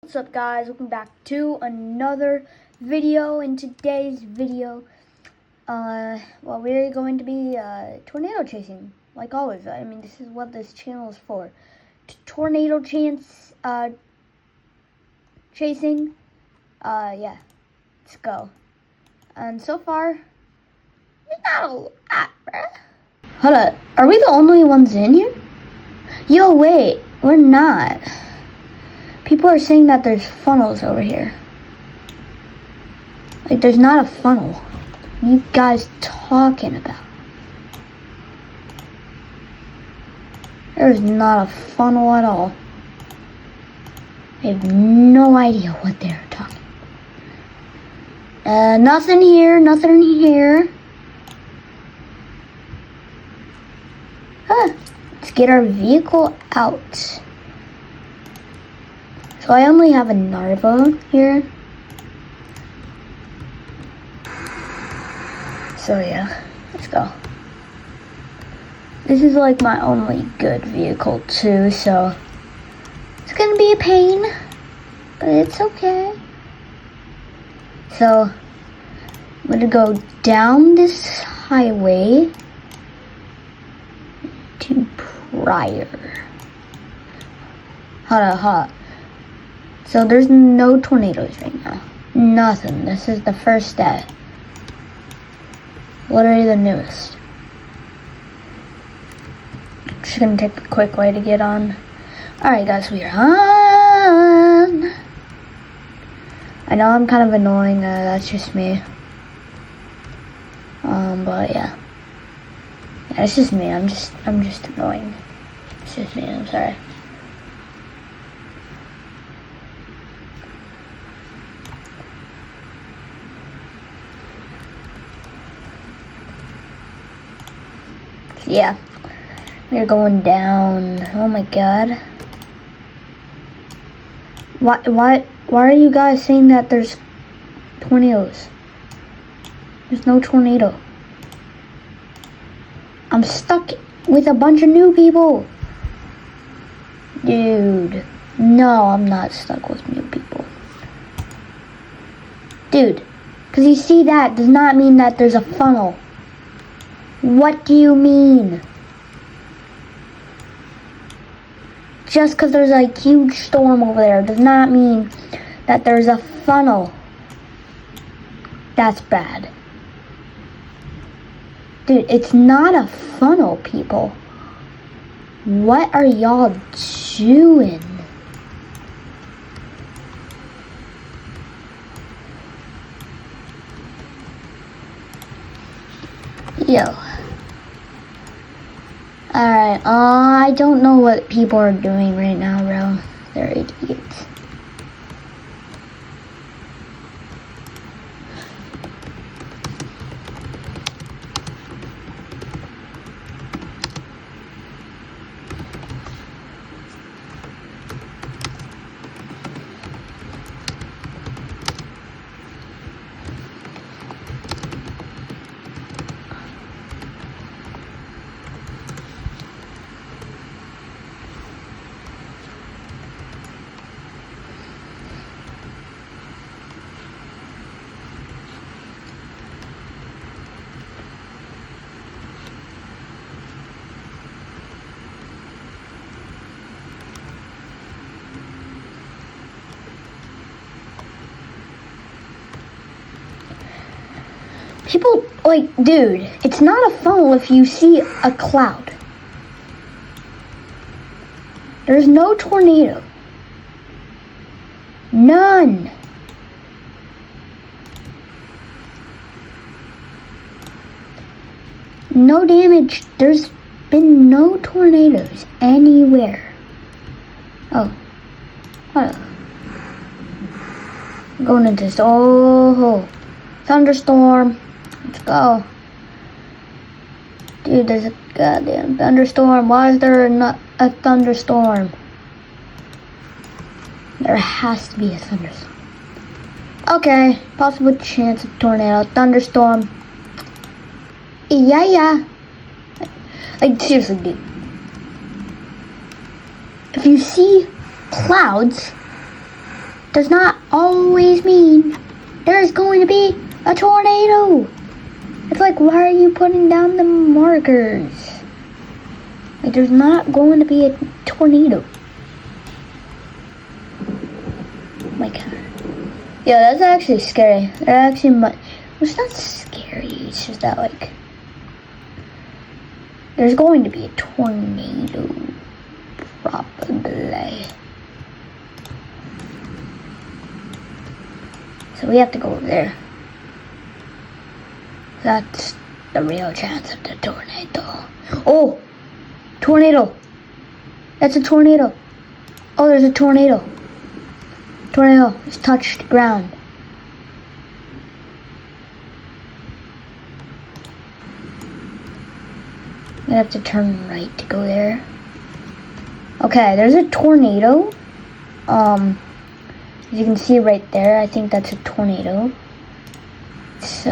What's up, guys? Welcome back to another video. In today's video, we're going to be tornado chasing, like always. I mean, this is what this channel is for. Tornado chasing. Yeah, let's go. And so far, it's not a lot, bruh. Hold up, are we the only ones in here? Yo, wait, we're not. People are saying that there's funnels over here. Like, there's not a funnel. What are you guys talking about? There's not a funnel at all. I have no idea what they're talking about. Nothing here, nothing here. Let's get our vehicle out. So I only have a Narva here. So yeah, let's go. This is like my only good vehicle too, so it's gonna be a pain, but it's okay. So I'm gonna go down this highway to Pryor. Hold on. So there's no tornadoes right now. Nothing. This is the first day. Literally the newest. Just gonna take a quick way to get on. Alright guys, we are on. I know I'm kind of annoying, that's just me. But yeah. Yeah, it's just me. I'm just annoying. It's just me, I'm sorry. Yeah, we're going down. Oh my god. Why are you guys saying that there's tornadoes? There's no tornado. I'm stuck with a bunch of new people. Dude, no, I'm not stuck with new people. Dude, because you see that does not mean that there's a funnel. What do you mean? Just because there's a huge storm over there does not mean that there's a funnel. That's bad. Dude, it's not a funnel, people. What are y'all doing? Yo. Alright, I don't know what people are doing right now, bro. They're idiots. People, like, dude, it's not a funnel if you see a cloud. There's no tornado. None. No damage. There's been no tornadoes anywhere. Oh. Hold on. I'm going into this. Oh. Thunderstorm. Let's go. Dude, there's a goddamn thunderstorm. Why is there not a thunderstorm? There has to be a thunderstorm. Okay, possible chance of tornado. Thunderstorm. Yeah. Like, seriously, dude. If you see clouds, does not always mean there's going to be a tornado. It's like, why are you putting down the markers? Like, there's not going to be a tornado. Oh my god. Yeah, that's actually scary. They're actually it's not scary, it's just that, like, there's going to be a tornado. Probably. So we have to go over there. That's the real chance of the tornado. Oh! Tornado! That's a tornado. Oh, there's a tornado. Tornado has touched the ground. I'm gonna have to turn right to go there. Okay, there's a tornado. As you can see right there, I think that's a tornado. It's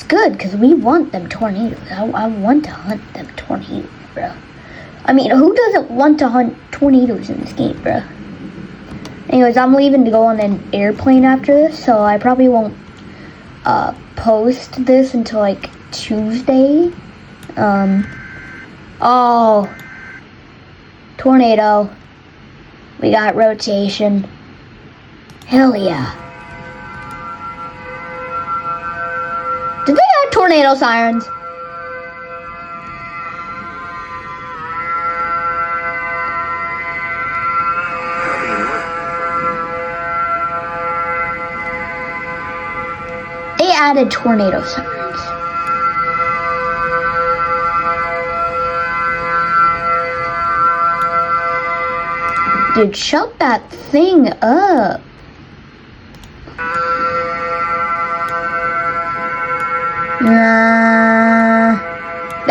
good, because we want them tornadoes. I want to hunt them tornadoes, bro. I mean, who doesn't want to hunt tornadoes in this game, bro? Anyways, I'm leaving to go on an airplane after this, so I probably won't post this until, like, Tuesday. Oh, tornado. We got rotation. Hell yeah. Did they have tornado sirens? They added tornado sirens. Dude, shut that thing up.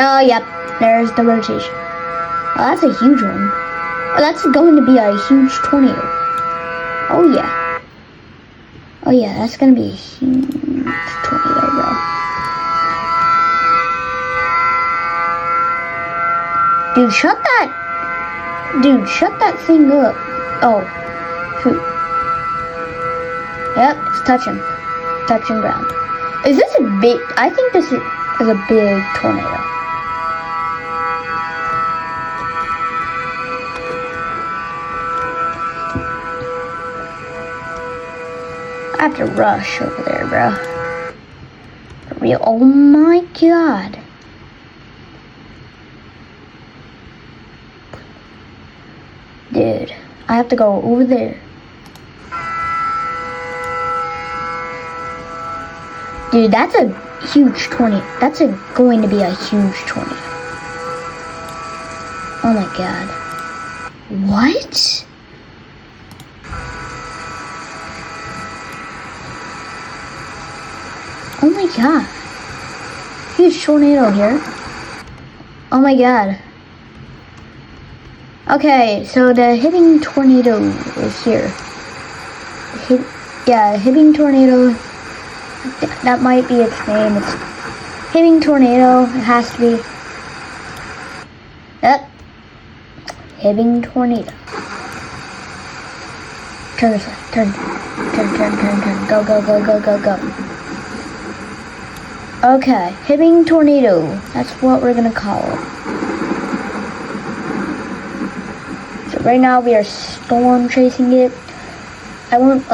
Oh, yep. There's the rotation. Oh, that's a huge one. Oh, that's going to be a huge tornado. Oh, yeah. Oh, yeah, that's going to be a huge tornado, bro. Dude, shut that thing up. Oh, shoot. Yep, it's touching ground. Is this a big, I think this is a big tornado. I have to rush over there, bro. For real, oh my god. Dude, I have to go over there. Dude, that's a huge tornado. That's going to be a huge tornado. Oh my god. What? Oh my god. Huge tornado here. Oh my god. Okay, so the Hibbing tornado is here. Hibbing tornado. That might be its name. It's Hibbing tornado. It has to be. Yep. Hibbing tornado. Turn this way. Turn. Go. Okay, Hibbing tornado. That's what we're gonna call it. So right now we are storm chasing it. I won't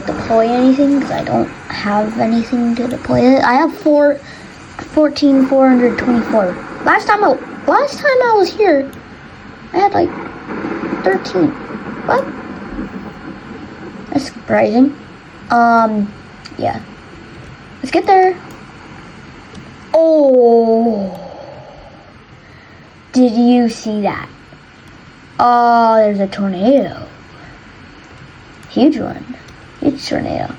deploy anything because I don't have anything to deploy it. I have 14,424. Last time I was here, I had like 13. What? That's surprising. Yeah. Let's get there. Oh. Did you see that? Oh, there's a tornado. Huge one. Huge tornado.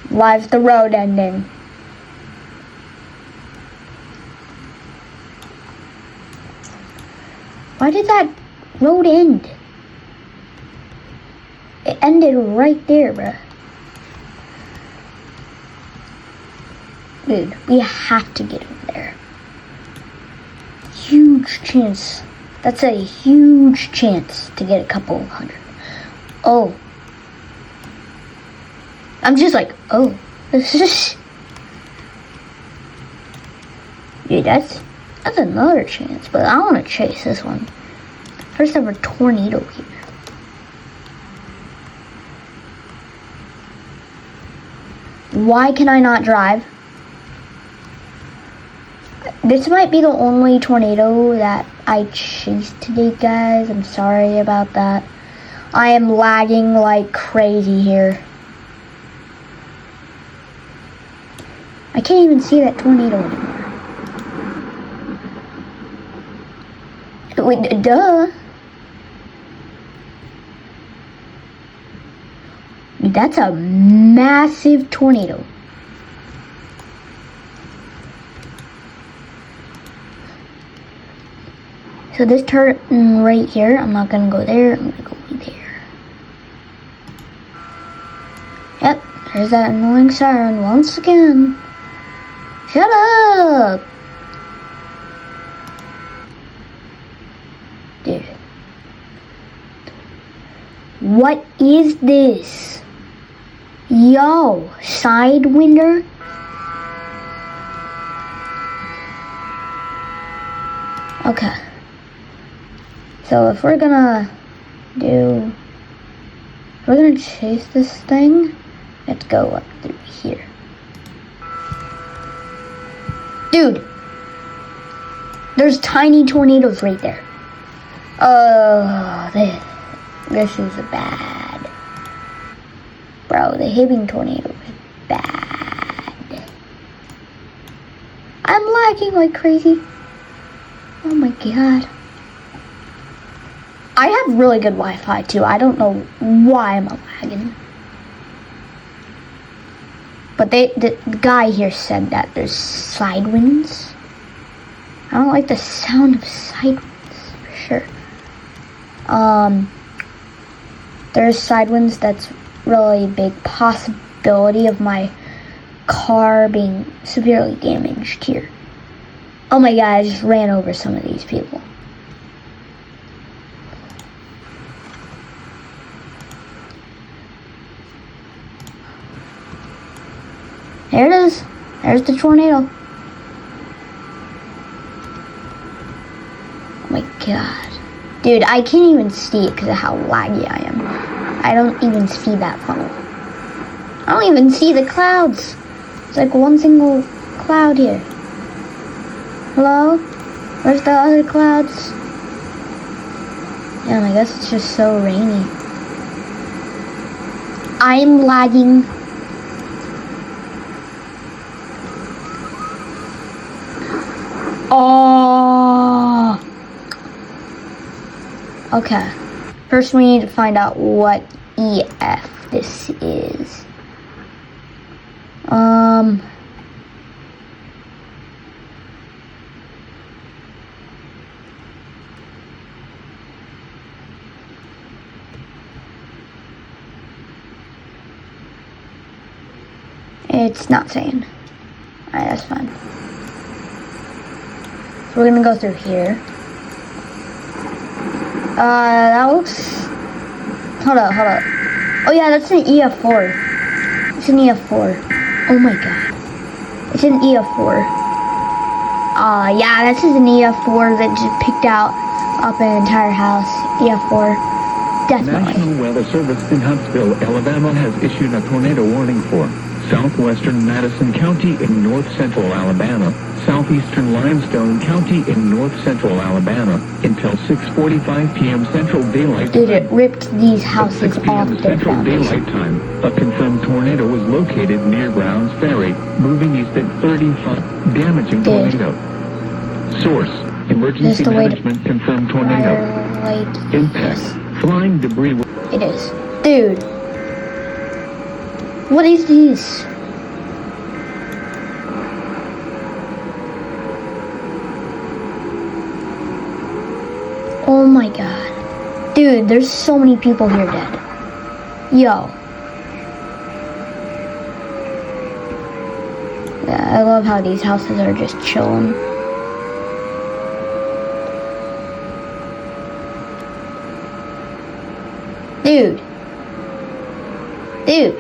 Why's the road ending? Why did that road end? It ended right there, bruh. Dude, we have to get over there. Huge chance. That's a huge chance to get a couple hundred. Oh. I'm just like, oh. Dude, that's another chance, but I want to chase this one. First ever tornado here. Why can I not drive? This might be the only tornado that I chased today, guys. I'm sorry about that. I am lagging like crazy here. I can't even see that tornado anymore. Wait, duh. That's a massive tornado. So this turn right here, I'm not gonna go there, I'm gonna go there. Yep, there's that annoying siren once again. Shut up! Dude. What is this? Yo, Sidewinder? Okay. So if we're gonna chase this thing, let's go up through here. Dude, there's tiny tornadoes right there. Oh, this is bad. Bro, the Hibbing tornado is bad. I'm lagging like crazy. Oh my god. I have really good Wi-Fi too. I don't know why I'm lagging. But the guy here said that there's side winds. I don't like the sound of side winds for sure. There's side winds. That's really a big possibility of my car being severely damaged here. Oh my god, I just ran over some of these people. There it is. There's the tornado. Oh my god. Dude, I can't even see it because of how laggy I am. I don't even see that funnel. I don't even see the clouds. It's like one single cloud here. Hello? Where's the other clouds? Damn, I guess it's just so rainy. I'm lagging. Oh. Okay. First we need to find out what EF this is. It's not saying. Alright, that's fine. So we're gonna go through here. That looks... Hold up. Oh yeah, that's an EF4. It's an EF4. Oh my god. It's an EF4. Yeah, this is an EF4 that just picked out up an entire house. EF4. Definitely. National Weather Service in Huntsville, Alabama has issued a tornado warning for southwestern Madison County in north-central Alabama, southeastern Limestone County in north-central Alabama, until 6:45 p.m. Central Daylight Time. Dude, it ripped these houses off their Central foundation. Daylight Time. A confirmed tornado was located near Browns Ferry, moving east at 35, damaging tornado. Source: Emergency Management confirmed tornado. Impact: flying debris. It is. Dude. What is this? Oh my god. Dude, there's so many people here dead. Yo. Yeah, I love how these houses are just chilling. Dude, Dude.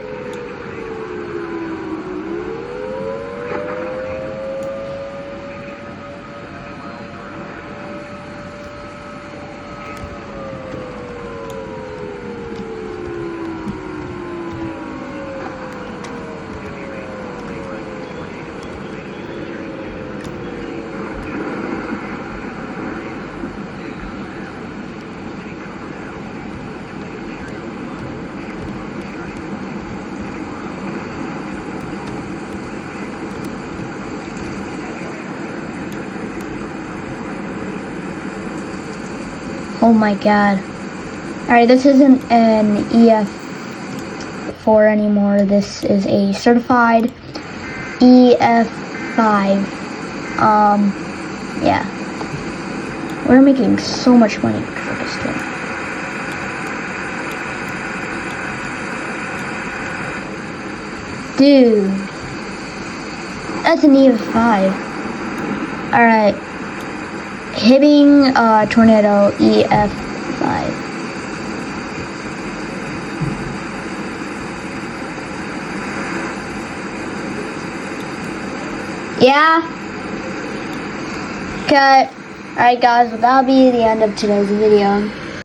Oh my god. Alright, this isn't an EF4 anymore. This is a certified EF5. Yeah. We're making so much money because of this game. Dude. That's an EF5. Alright. Hibbing tornado EF5. Yeah. Okay. Alright guys, well that'll be the end of today's video.